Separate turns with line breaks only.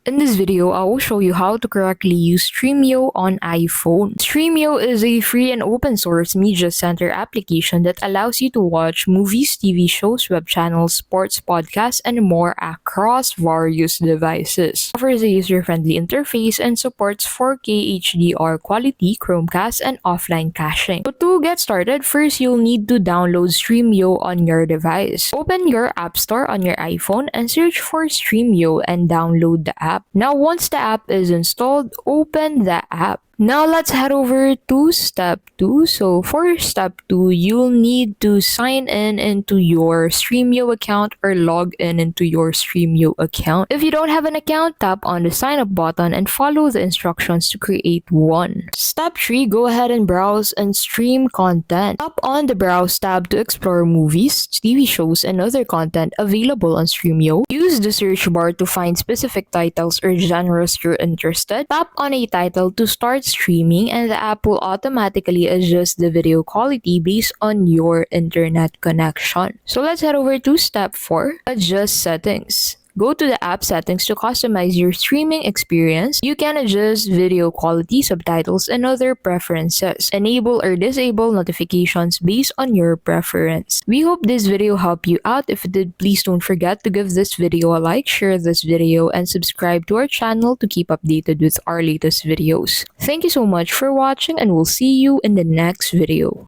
In this video, I will show you how to correctly use Stremio on iPhone. Stremio is a free and open source media center application that allows you to watch movies, TV shows, web channels, sports, podcasts, and more across various devices. It offers a user-friendly interface and supports 4K HDR quality, Chromecast, and offline caching. So to get started, first you'll need to download Stremio on your device. Open your App Store on your iPhone and search for Stremio and download the app. Now, once the app is installed, open the app. Now, let's head over to step 2. So, for step 2, you'll need to sign in into your Stremio account or log in into your Stremio account. If you don't have an account, tap on the sign up button and follow the instructions to create one. Step 3, go ahead and browse and stream content. Tap on the Browse tab to explore movies, TV shows, and other content available on Stremio. Use the search bar to find specific titles or genres you're interested. Tap on a title to start streaming, and the app will automatically adjust the video quality based on your internet connection. So let's head over to step 4, adjust settings. Go to the app settings to customize your streaming experience. You can adjust video quality, subtitles, and other preferences. Enable or disable notifications based on your preference. We hope this video helped you out. If it did, please don't forget to give this video a like, share this video, and subscribe to our channel to keep updated with our latest videos. Thank you so much for watching, and we'll see you in the next video.